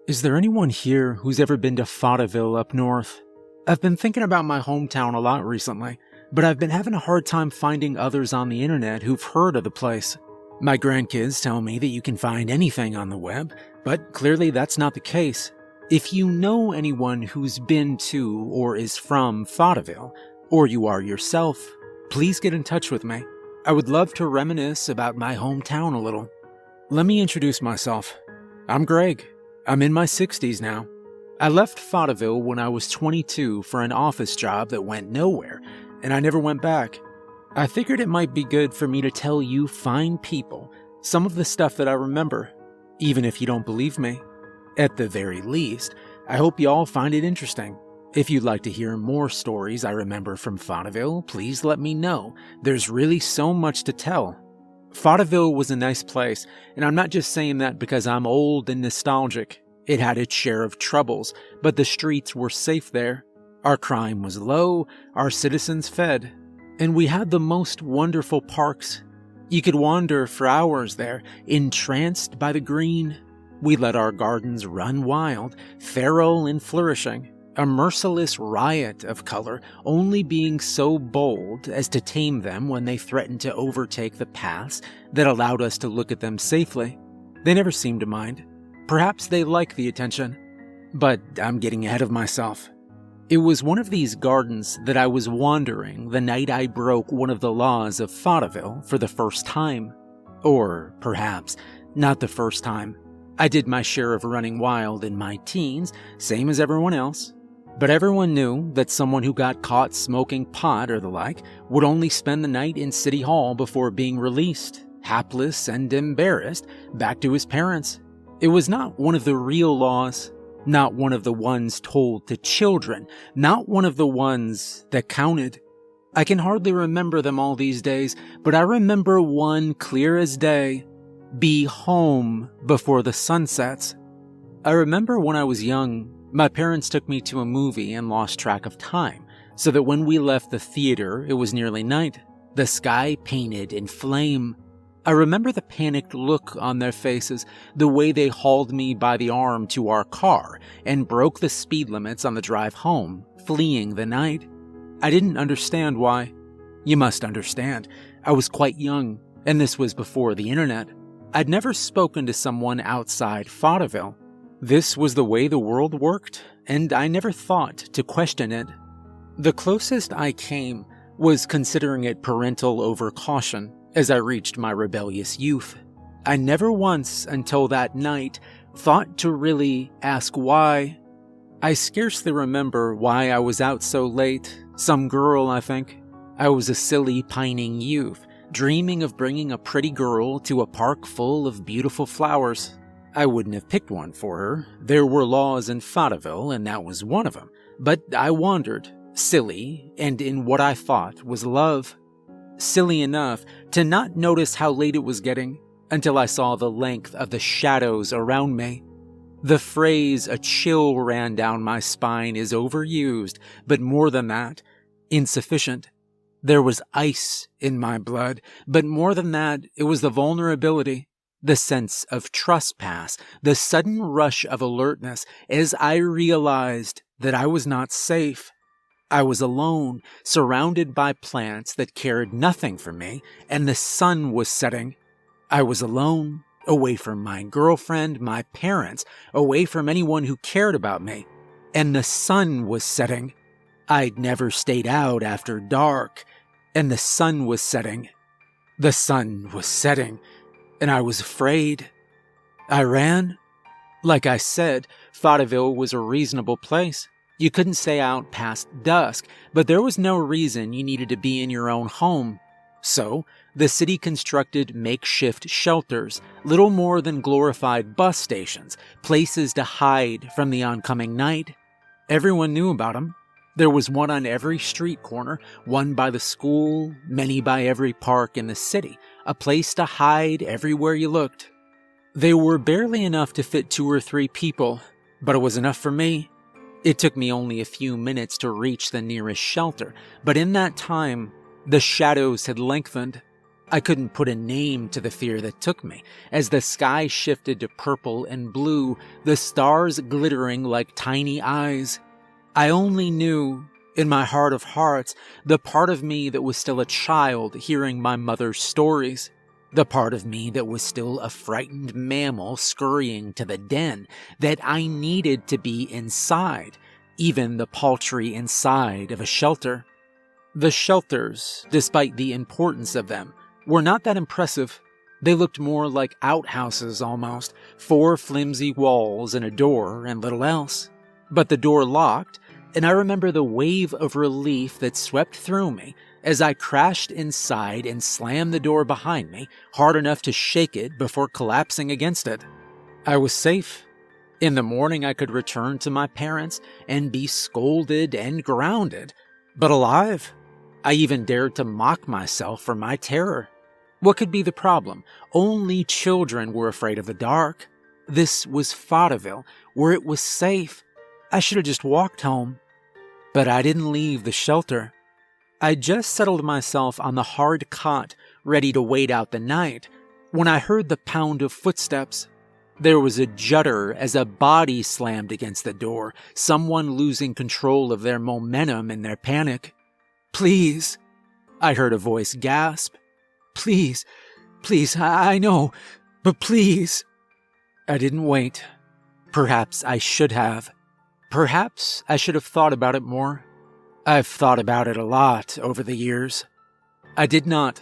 Is there anyone here who's ever been to Fonteville up north? I've been thinking about my hometown a lot recently, but I've been having a hard time finding others on the internet who've heard of the place. My grandkids tell me that you can find anything on the web, but clearly that's not the case. If you know anyone who's been to or is from Fonteville, or you are yourself, please get in touch with me. I would love to reminisce about my hometown a little. Let me introduce myself. I'm Greg. I'm in my 60s now. I left Fonteville when I was 22 for an office job that went nowhere, and I never went back. I figured it might be good for me to tell you fine people some of the stuff that I remember, even if you don't believe me. At the very least, I hope you all find it interesting. If you'd like to hear more stories I remember from Fonteville, please let me know. There's really so much to tell. Fonteville was a nice place, and I'm not just saying that because I'm old and nostalgic. It had its share of troubles, but the streets were safe there. Our crime was low, our citizens fed, and we had the most wonderful parks. You could wander for hours there, entranced by the green. We let our gardens run wild, feral and flourishing. A merciless riot of color, only being so bold as to tame them when they threatened to overtake the paths that allowed us to look at them safely. They never seemed to mind. Perhaps they liked the attention. But I'm getting ahead of myself. It was one of these gardens that I was wandering the night I broke one of the laws of Fonteville for the first time. Or perhaps not the first time. I did my share of running wild in my teens, same as everyone else. But everyone knew that someone who got caught smoking pot or the like would only spend the night in City Hall before being released, hapless and embarrassed, back to his parents. It was not one of the real laws, not one of the ones told to children, not one of the ones that counted. I can hardly remember them all these days, but I remember one clear as day. Be home before the sun sets. I remember when I was young, my parents took me to a movie and lost track of time, so that when we left the theater, it was nearly night, the sky painted in flame. I remember the panicked look on their faces, the way they hauled me by the arm to our car and broke the speed limits on the drive home, fleeing the night. I didn't understand why. You must understand, I was quite young, and this was before the internet. I'd never spoken to someone outside Fonteville. This was the way the world worked, and I never thought to question it. The closest I came was considering it parental overcaution as I reached my rebellious youth. I never once, until that night, thought to really ask why. I scarcely remember why I was out so late. Some girl, I think. I was a silly, pining youth, dreaming of bringing a pretty girl to a park full of beautiful flowers. I wouldn't have picked one for her. There were laws in Fonteville, and that was one of them. But I wandered, silly, and in what I thought was love. Silly enough to not notice how late it was getting until I saw the length of the shadows around me. The phrase "a chill ran down my spine" is overused, but more than that, insufficient. There was ice in my blood, but more than that, it was the vulnerability. The sense of trespass, the sudden rush of alertness as I realized that I was not safe. I was alone, surrounded by plants that cared nothing for me, and the sun was setting. I was alone, away from my girlfriend, my parents, away from anyone who cared about me, and the sun was setting. I'd never stayed out after dark, and the sun was setting. The sun was setting. And I was afraid. I ran. Like I said, Fonteville was a reasonable place. You couldn't stay out past dusk, but there was no reason you needed to be in your own home. So, the city constructed makeshift shelters, little more than glorified bus stations, places to hide from the oncoming night. Everyone knew about them. There was one on every street corner, one by the school, many by every park in the city, a place to hide everywhere you looked. They were barely enough to fit 2 or 3 people, but it was enough for me. It took me only a few minutes to reach the nearest shelter, but in that time, the shadows had lengthened. I couldn't put a name to the fear that took me, as the sky shifted to purple and blue, the stars glittering like tiny eyes. I only knew, in my heart of hearts, the part of me that was still a child hearing my mother's stories. The part of me that was still a frightened mammal scurrying to the den, that I needed to be inside, even the paltry inside of a shelter. The shelters, despite the importance of them, were not that impressive. They looked more like outhouses almost, 4 flimsy walls and a door and little else. But the door locked, and I remember the wave of relief that swept through me as I crashed inside and slammed the door behind me hard enough to shake it before collapsing against it. I was safe. In the morning I could return to my parents and be scolded and grounded, but alive. I even dared to mock myself for my terror. What could be the problem? Only children were afraid of the dark. This was Fauteuil, where it was safe. I should have just walked home. But I didn't leave the shelter. I just settled myself on the hard cot, ready to wait out the night, when I heard the pound of footsteps. There was a judder as a body slammed against the door, someone losing control of their momentum in their panic. "Please," I heard a voice gasp. "Please, please, I know, but please." I didn't wait. Perhaps I should have. Perhaps I should have thought about it more. I've thought about it a lot over the years. I did not.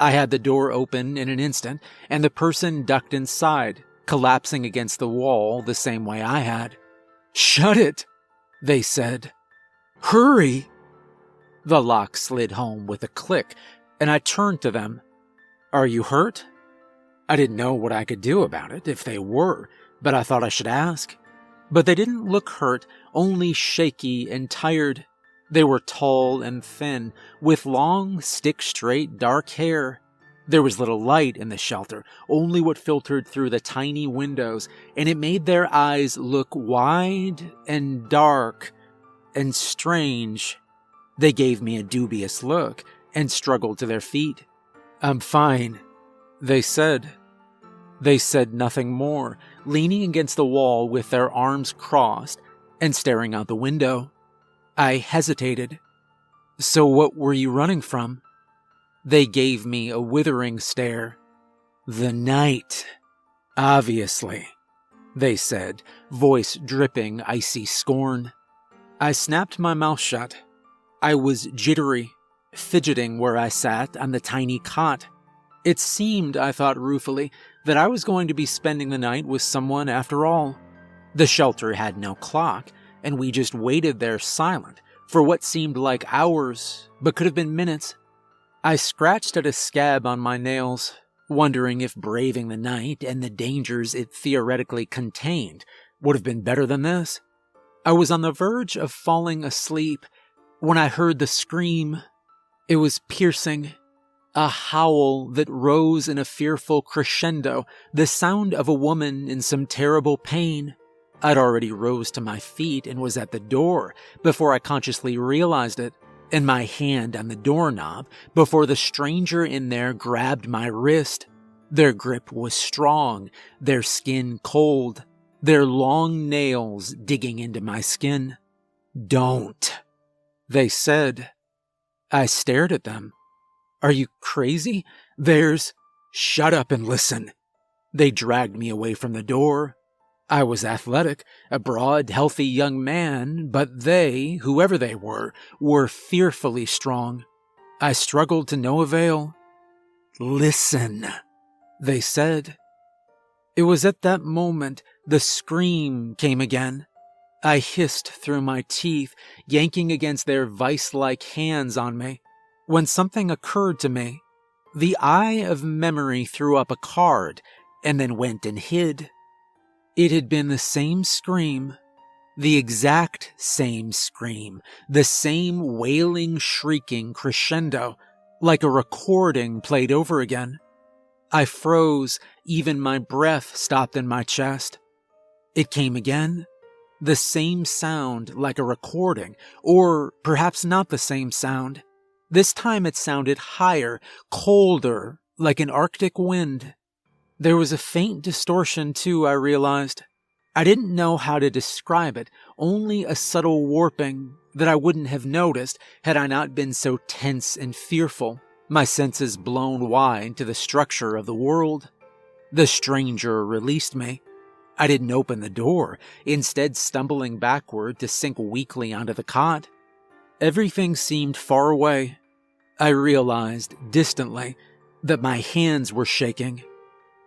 I had the door open in an instant, and the person ducked inside, collapsing against the wall the same way I had. "Shut it," they said. "Hurry." The lock slid home with a click, and I turned to them. "Are you hurt?" I didn't know what I could do about it if they were, but I thought I should ask. But they didn't look hurt, only shaky and tired. They were tall and thin, with long, stick-straight dark hair. There was little light in the shelter, only what filtered through the tiny windows, and it made their eyes look wide and dark and strange. They gave me a dubious look and struggled to their feet. "I'm fine," they said. They said nothing more, leaning against the wall with their arms crossed and staring out the window. I hesitated. "So what were you running from?" They gave me a withering stare. "The night, obviously," they said, voice dripping icy scorn. I snapped my mouth shut. I was jittery, fidgeting where I sat on the tiny cot. It seemed, I thought ruefully, that I was going to be spending the night with someone after all. The shelter had no clock, and we just waited there silent for what seemed like hours, but could have been minutes. I scratched at a scab on my nails, wondering if braving the night and the dangers it theoretically contained would have been better than this. I was on the verge of falling asleep when I heard the scream. It was piercing. A howl that rose in a fearful crescendo, the sound of a woman in some terrible pain. I'd already rose to my feet and was at the door before I consciously realized it, and my hand on the doorknob before the stranger in there grabbed my wrist. Their grip was strong, their skin cold, their long nails digging into my skin. "Don't," they said. I stared at them. "Are you crazy? Shut up and listen." They dragged me away from the door. I was athletic, a broad, healthy young man, but they, whoever they were fearfully strong. I struggled to no avail. "Listen," they said. It was at that moment the scream came again. I hissed through my teeth, yanking against their vice-like hands on me, when something occurred to me. The eye of memory threw up a card and then went and hid. It had been the same scream, the exact same scream, the same wailing, shrieking crescendo, like a recording played over again. I froze, even my breath stopped in my chest. It came again. The same sound, like a recording, or perhaps not the same sound. This time it sounded higher, colder, like an Arctic wind. There was a faint distortion, too, I realized. I didn't know how to describe it, only a subtle warping that I wouldn't have noticed had I not been so tense and fearful, my senses blown wide to the structure of the world. The stranger released me. I didn't open the door, instead stumbling backward to sink weakly onto the cot. Everything seemed far away. I realized, distantly, that my hands were shaking.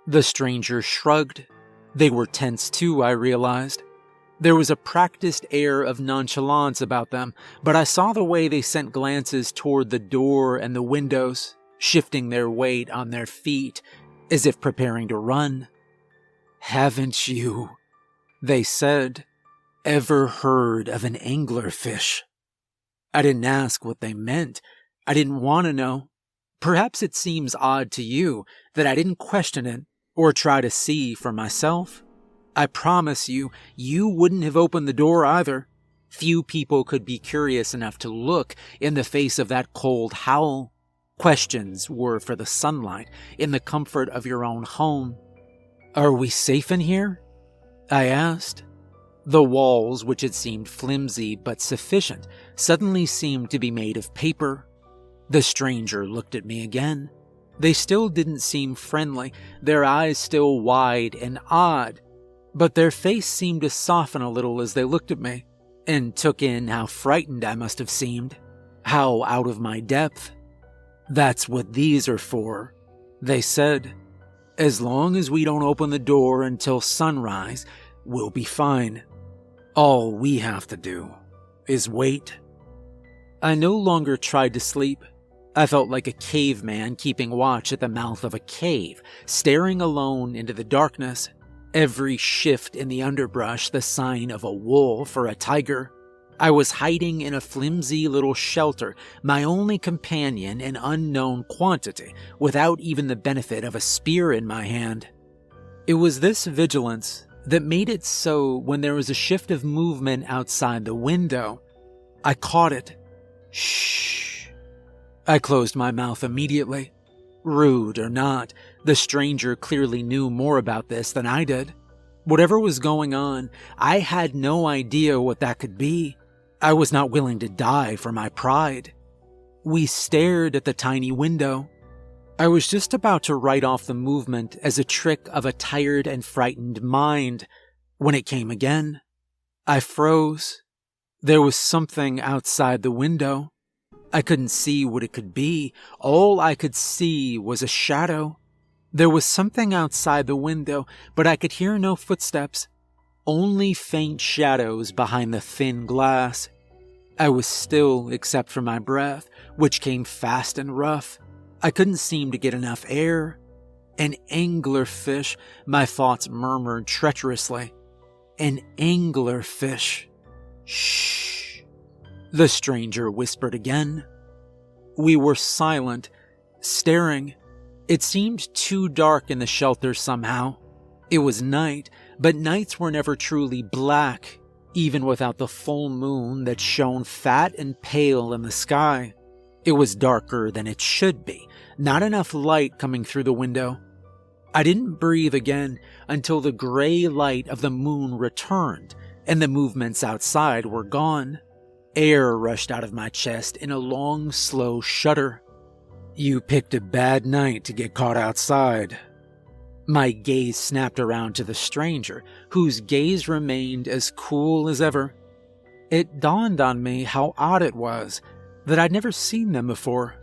The stranger shrugged. They were tense too, I realized. There was a practiced air of nonchalance about them, but I saw the way they sent glances toward the door and the windows, shifting their weight on their feet, as if preparing to run. "Haven't you," they said, "ever heard of an anglerfish?" I didn't ask what they meant. I didn't want to know. Perhaps it seems odd to you that I didn't question it or try to see for myself. I promise you, you wouldn't have opened the door either. Few people could be curious enough to look in the face of that cold howl. Questions were for the sunlight, in the comfort of your own home. "Are we safe in here?" I asked. The walls, which had seemed flimsy but sufficient, suddenly seemed to be made of paper. The stranger looked at me again. They still didn't seem friendly, their eyes still wide and odd, but their face seemed to soften a little as they looked at me, and took in how frightened I must have seemed, how out of my depth. "That's what these are for," they said. "As long as we don't open the door until sunrise, we'll be fine. All we have to do is wait." I no longer tried to sleep. I felt like a caveman keeping watch at the mouth of a cave, staring alone into the darkness, every shift in the underbrush the sign of a wolf or a tiger. I was hiding in a flimsy little shelter, my only companion an unknown quantity, without even the benefit of a spear in my hand. It was this vigilance that made it so when there was a shift of movement outside the window, I caught it. "Shh." I closed my mouth immediately. Rude or not, the stranger clearly knew more about this than I did. Whatever was going on, I had no idea what that could be. I was not willing to die for my pride. We stared at the tiny window. I was just about to write off the movement as a trick of a tired and frightened mind when it came again. I froze. There was something outside the window. I couldn't see what it could be. All I could see was a shadow. There was something outside the window, but I could hear no footsteps. Only faint shadows behind the thin glass. I was still except for my breath, which came fast and rough. I couldn't seem to get enough air. An anglerfish, my thoughts murmured treacherously. An anglerfish. Shh. The stranger whispered again. We were silent, staring. It seemed too dark in the shelter somehow. It was night, but nights were never truly black, even without the full moon that shone fat and pale in the sky. It was darker than it should be, not enough light coming through the window. I didn't breathe again until the gray light of the moon returned and the movements outside were gone. Air rushed out of my chest in a long, slow shudder. "You picked a bad night to get caught outside." My gaze snapped around to the stranger, whose gaze remained as cool as ever. It dawned on me how odd it was that I'd never seen them before.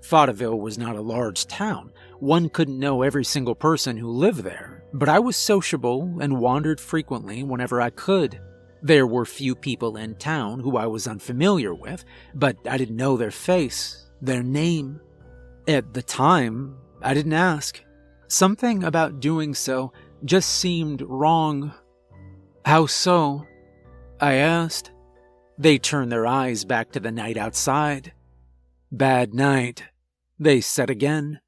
Fauteuil was not a large town. One couldn't know every single person who lived there, but I was sociable and wandered frequently whenever I could. There were few people in town who I was unfamiliar with, but I didn't know their face, their name. At the time, I didn't ask. Something about doing so just seemed wrong. "How so?" I asked. They turned their eyes back to the night outside. "Bad night," they said again.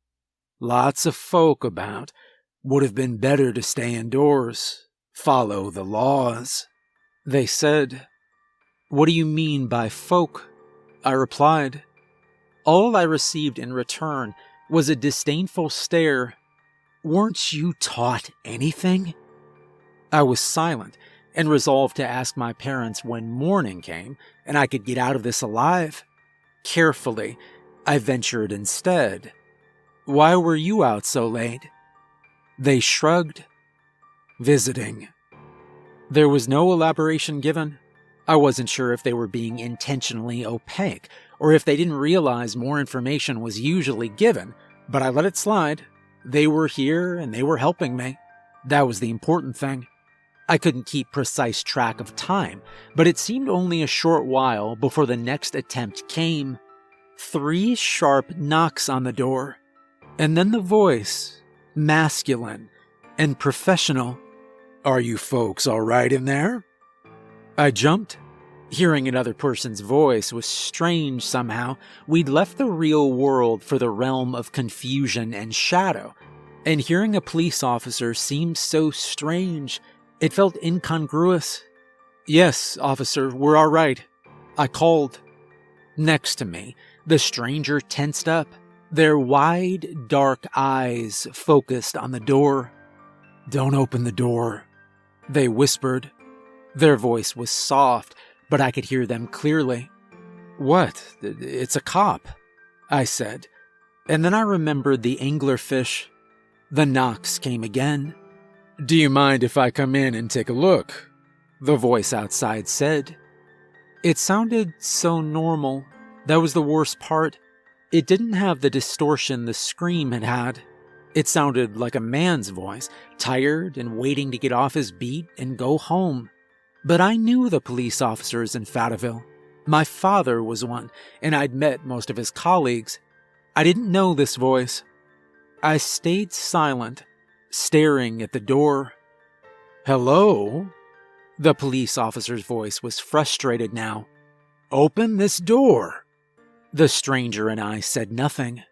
"Lots of folk about. Would have been better to stay indoors. Follow the laws," they said. "What do you mean by folk?" I replied. All I received in return was a disdainful stare. "Weren't you taught anything?" I was silent and resolved to ask my parents when morning came and I could get out of this alive. Carefully, I ventured instead. "Why were you out so late?" They shrugged. "Visiting." There was no elaboration given. I wasn't sure if they were being intentionally opaque or if they didn't realize more information was usually given, but I let it slide. They were here and they were helping me. That was the important thing. I couldn't keep precise track of time, but it seemed only a short while before the next attempt came. 3 sharp knocks on the door, and then the voice, masculine and professional. "Are you folks all right in there?" I jumped. Hearing another person's voice was strange somehow. We'd left the real world for the realm of confusion and shadow, and hearing a police officer seemed so strange. It felt incongruous. "Yes, officer, we're all right," I called. Next to me, the stranger tensed up, their wide, dark eyes focused on the door. "Don't open the door," they whispered. Their voice was soft, but I could hear them clearly. "What? It's a cop," I said. And then I remembered the anglerfish. The knocks came again. "Do you mind if I come in and take a look?" the voice outside said. It sounded so normal. That was the worst part. It didn't have the distortion the scream had had. It sounded like a man's voice, tired and waiting to get off his beat and go home. But I knew the police officers in Fayetteville. My father was one, and I'd met most of his colleagues. I didn't know this voice. I stayed silent, staring at the door. "Hello?" The police officer's voice was frustrated now. "Open this door." The stranger and I said nothing.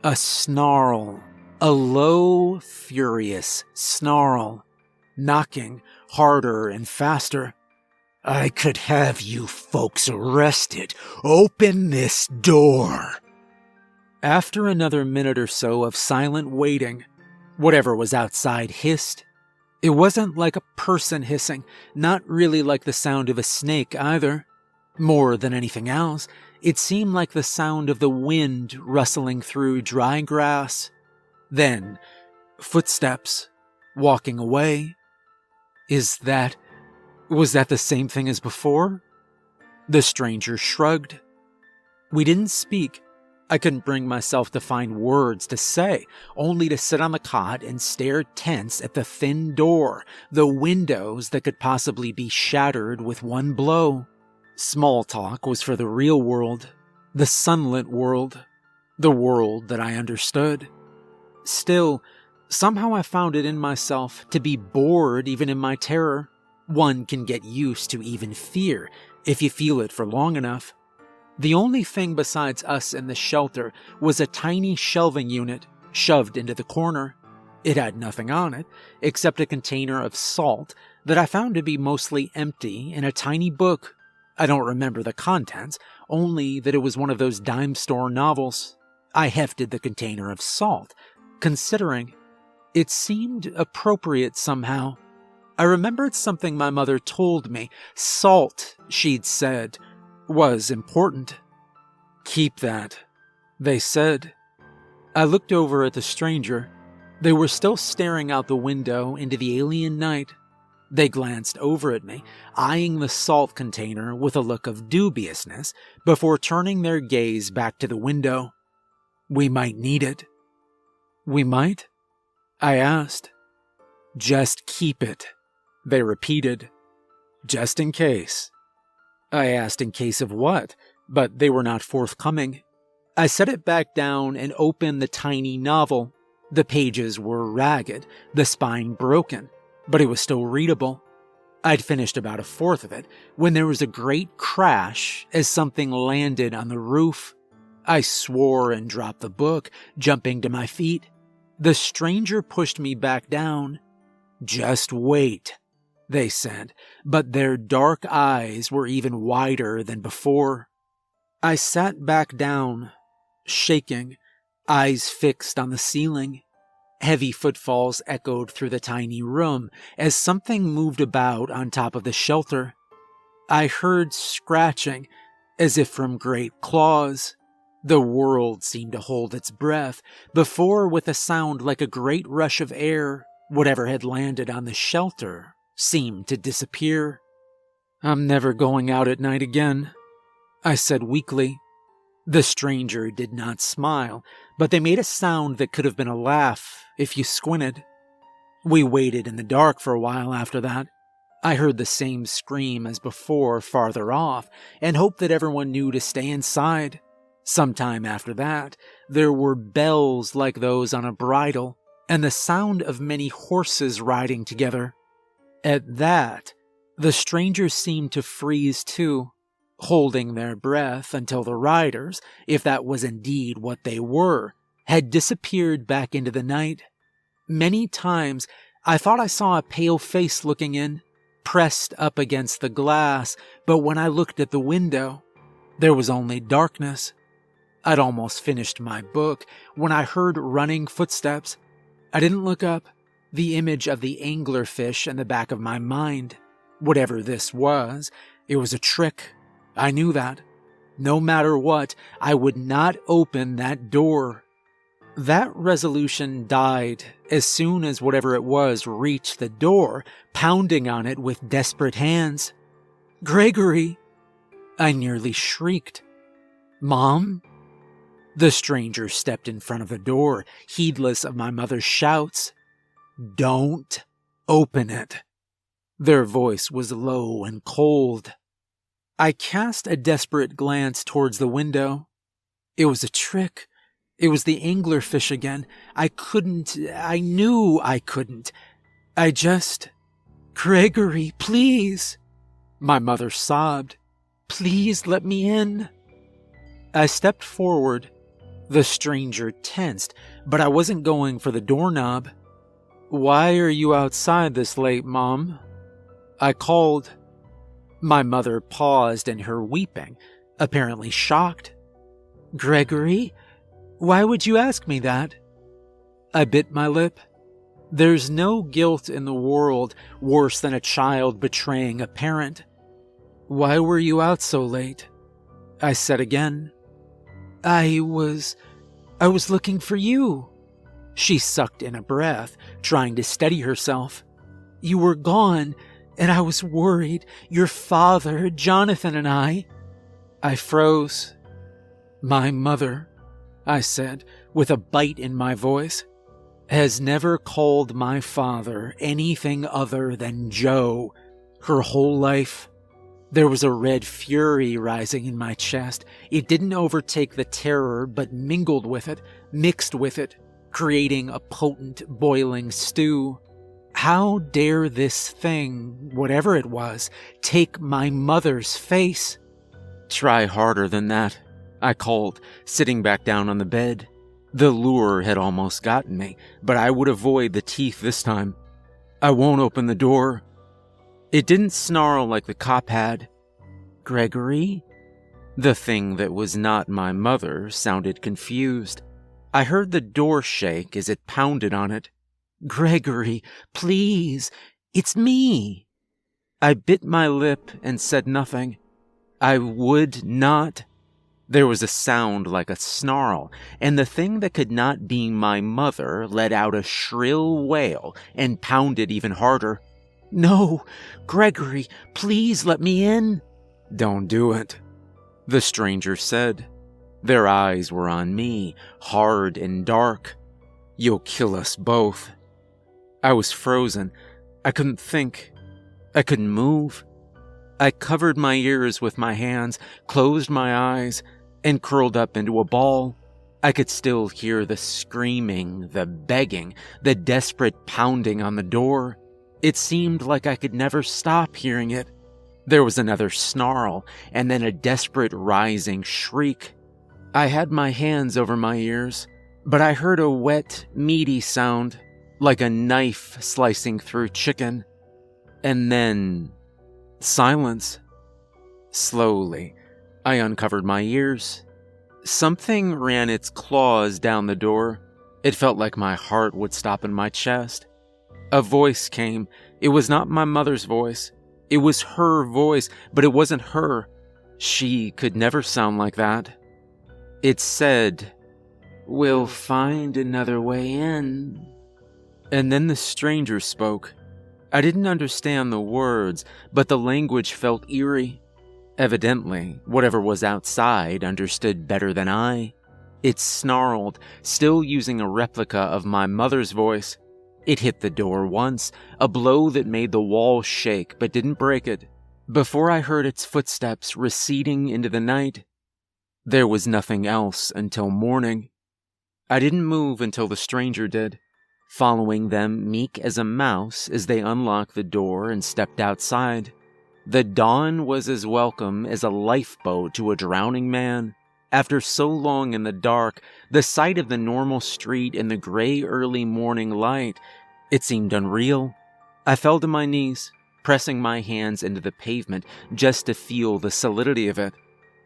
A snarl, a low, furious snarl, knocking harder and faster. "I could have you folks arrested. Open this door." After another minute or so of silent waiting, whatever was outside hissed. It wasn't like a person hissing, not really like the sound of a snake either. More than anything else, it seemed like the sound of the wind rustling through dry grass. Then, footsteps, walking away. Was that the same thing as before? The stranger shrugged. We didn't speak. I couldn't bring myself to find words to say, only to sit on the cot and stare tense at the thin door, the windows that could possibly be shattered with one blow. Small talk was for the real world, the sunlit world, the world that I understood. Still, somehow I found it in myself to be bored even in my terror. One can get used to even fear if you feel it for long enough. The only thing besides us in the shelter was a tiny shelving unit shoved into the corner. It had nothing on it except a container of salt that I found to be mostly empty and a tiny book. I don't remember the contents, only that it was one of those dime store novels. I hefted the container of salt, considering. It seemed appropriate somehow. I remembered something my mother told me. Salt, she'd said, was important. "Keep that," they said. I looked over at the stranger. They were still staring out the window into the alien night. They glanced over at me, eyeing the salt container with a look of dubiousness before turning their gaze back to the window. "We might need it." "We might?" I asked. "Just keep it," they repeated. "Just in case." I asked in case of what, but they were not forthcoming. I set it back down and opened the tiny novel. The pages were ragged, the spine broken, but it was still readable. I'd finished about a fourth of it when there was a great crash as something landed on the roof. I swore and dropped the book, jumping to my feet. The stranger pushed me back down. "Just wait," they said, but their dark eyes were even wider than before. I sat back down, shaking, eyes fixed on the ceiling. Heavy footfalls echoed through the tiny room as something moved about on top of the shelter. I heard scratching, as if from great claws. The world seemed to hold its breath before, with a sound like a great rush of air, whatever had landed on the shelter seemed to disappear. "I'm never going out at night again," I said weakly. The stranger did not smile, but they made a sound that could have been a laugh if you squinted. We waited in the dark for a while after that. I heard the same scream as before farther off and hoped that everyone knew to stay inside. Sometime after that, there were bells like those on a bridle and the sound of many horses riding together. At that, the strangers seemed to freeze too, holding their breath until the riders, if that was indeed what they were, had disappeared back into the night. Many times I thought I saw a pale face looking in, pressed up against the glass, but when I looked at the window, there was only darkness. I'd almost finished my book when I heard running footsteps. I didn't look up. The image of the anglerfish in the back of my mind. Whatever this was, it was a trick. I knew that. No matter what, I would not open that door. That resolution died as soon as whatever it was reached the door, pounding on it with desperate hands. "Gregory!" I nearly shrieked. "Mom?" The stranger stepped in front of the door, heedless of my mother's shouts. "Don't open it." Their voice was low and cold. I cast a desperate glance towards the window. It was a trick. It was the anglerfish again. I knew I couldn't. "Gregory, please!" My mother sobbed. "Please let me in." I stepped forward. The stranger tensed, but I wasn't going for the doorknob. "Why are you outside this late, Mom?" I called. My mother paused in her weeping, apparently shocked. "Gregory? Why would you ask me that?" I bit my lip. There's no guilt in the world worse than a child betraying a parent. "Why were you out so late?" I said again. I was looking for you." She sucked in a breath, trying to steady herself. "You were gone, and I was worried. Your father, Jonathan, and I." I froze. "My mother," I said, with a bite in my voice, "has never called my father anything other than Joe her whole life." There was a red fury rising in my chest. It didn't overtake the terror, but mingled with it, mixed with it, creating a potent, boiling stew. How dare this thing, whatever it was, take my mother's face? "Try harder than that," I called, sitting back down on the bed. The lure had almost gotten me, but I would avoid the teeth this time. "I won't open the door." It didn't snarl like the cop had. "Gregory?" The thing that was not my mother sounded confused. I heard the door shake as it pounded on it. "Gregory, please, it's me." I bit my lip and said nothing. I would not. There was a sound like a snarl, and the thing that could not be my mother let out a shrill wail and pounded even harder. "No, Gregory, please let me in." "Don't do it," the stranger said. Their eyes were on me, hard and dark. "You'll kill us both." I was frozen. I couldn't think. I couldn't move. I covered my ears with my hands, closed my eyes, and curled up into a ball. I could still hear the screaming, the begging, the desperate pounding on the door. It seemed like I could never stop hearing it. There was another snarl, and then a desperate rising shriek. I had my hands over my ears, but I heard a wet, meaty sound, like a knife slicing through chicken. And then silence. Slowly, I uncovered my ears. Something ran its claws down the door. It felt like my heart would stop in my chest. A voice came. It was not my mother's voice. It was her voice, but it wasn't her. She could never sound like that. It said, "We'll find another way in." And then the stranger spoke. I didn't understand the words, but the language felt eerie. Evidently, whatever was outside understood better than I. It snarled, still using a replica of my mother's voice. It hit the door once, a blow that made the wall shake but didn't break it. Before I heard its footsteps receding into the night, there was nothing else until morning. I didn't move until the stranger did, following them meek as a mouse as they unlocked the door and stepped outside. The dawn was as welcome as a lifeboat to a drowning man. After so long in the dark, the sight of the normal street in the gray early morning light, it seemed unreal. I fell to my knees, pressing my hands into the pavement just to feel the solidity of it,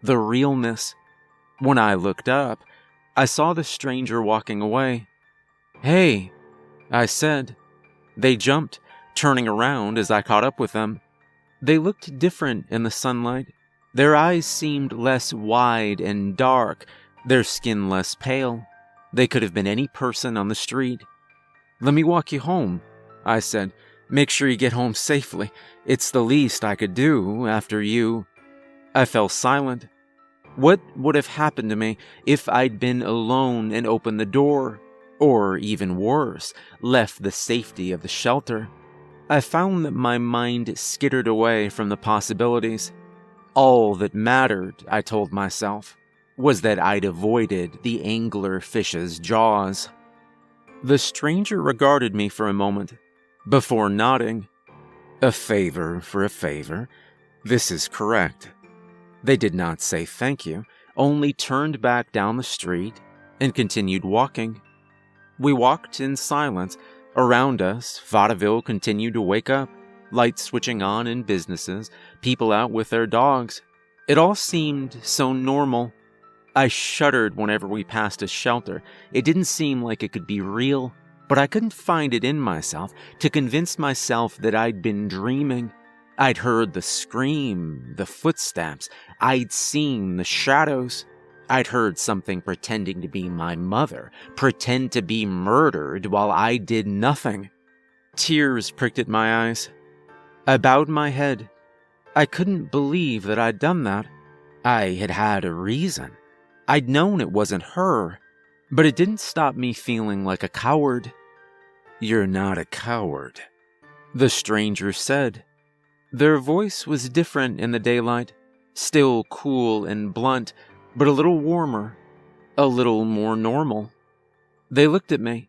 the realness. When I looked up, I saw the stranger walking away. "Hey," I said. They jumped, turning around as I caught up with them. They looked different in the sunlight. Their eyes seemed less wide and dark, their skin less pale. They could have been any person on the street. "Let me walk you home," I said. "Make sure you get home safely. It's the least I could do after you." I fell silent. What would have happened to me if I'd been alone and opened the door? Or, even worse, left the safety of the shelter? I found that my mind skittered away from the possibilities. All that mattered, I told myself, was that I'd avoided the angler fish's jaws. The stranger regarded me for a moment, before nodding. "A favor for a favor. This is correct." They did not say thank you, only turned back down the street and continued walking. We walked in silence. Around us, Vaudeville continued to wake up, lights switching on in businesses, people out with their dogs. It all seemed so normal. I shuddered whenever we passed a shelter. It didn't seem like it could be real, but I couldn't find it in myself to convince myself that I'd been dreaming. I'd heard the scream, the footsteps. I'd seen the shadows. I'd heard something pretending to be my mother, pretend to be murdered while I did nothing. Tears pricked at my eyes. I bowed my head. I couldn't believe that I'd done that. I had had a reason. I'd known it wasn't her, but it didn't stop me feeling like a coward. "You're not a coward," the stranger said. Their voice was different in the daylight, still cool and blunt, but a little warmer, a little more normal. They looked at me.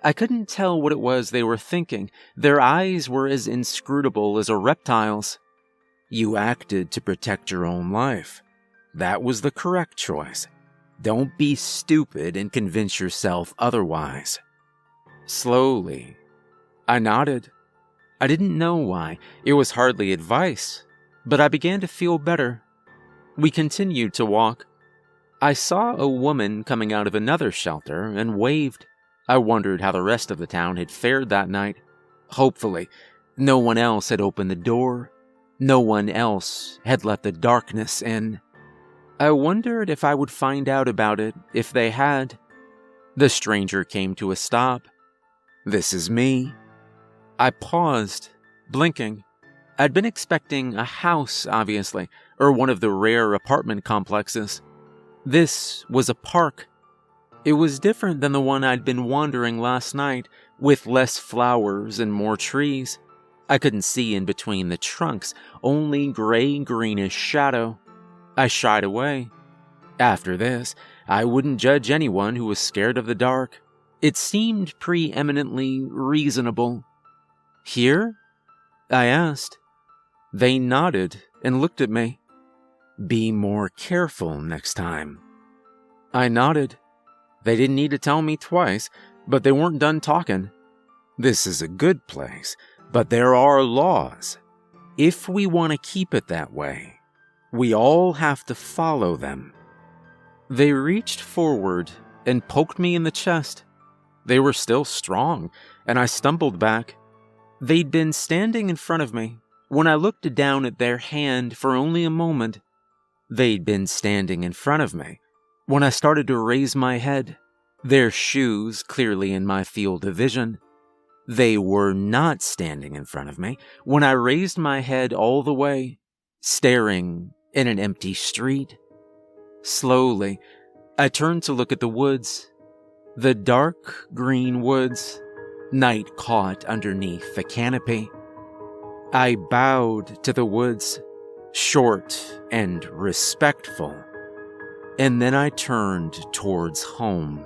I couldn't tell what it was they were thinking. Their eyes were as inscrutable as a reptile's. "You acted to protect your own life. That was the correct choice. Don't be stupid and convince yourself otherwise." Slowly, I nodded. I didn't know why. It was hardly advice, but I began to feel better. We continued to walk. I saw a woman coming out of another shelter and waved. I wondered how the rest of the town had fared that night. Hopefully, no one else had opened the door. No one else had let the darkness in. I wondered if I would find out about it if they had. The stranger came to a stop. "This is me." I paused, blinking. I'd been expecting a house, obviously, or one of the rare apartment complexes. This was a park. It was different than the one I'd been wandering last night, with less flowers and more trees. I couldn't see in between the trunks, only gray-greenish shadow. I shied away. After this, I wouldn't judge anyone who was scared of the dark. It seemed preeminently reasonable. "Here?" I asked. They nodded and looked at me. "Be more careful next time." I nodded. They didn't need to tell me twice, but they weren't done talking. "This is a good place, but there are laws. If we want to keep it that way, we all have to follow them." They reached forward and poked me in the chest. They were still strong, and I stumbled back. They'd been standing in front of me. When I looked down at their hand for only a moment, they'd been standing in front of me. When I started to raise my head, their shoes clearly in my field of vision, they were not standing in front of me. When I raised my head all the way, staring in an empty street, slowly, I turned to look at the woods. The dark green woods, night caught underneath a canopy. I bowed to the woods, short and respectful, and then I turned towards home.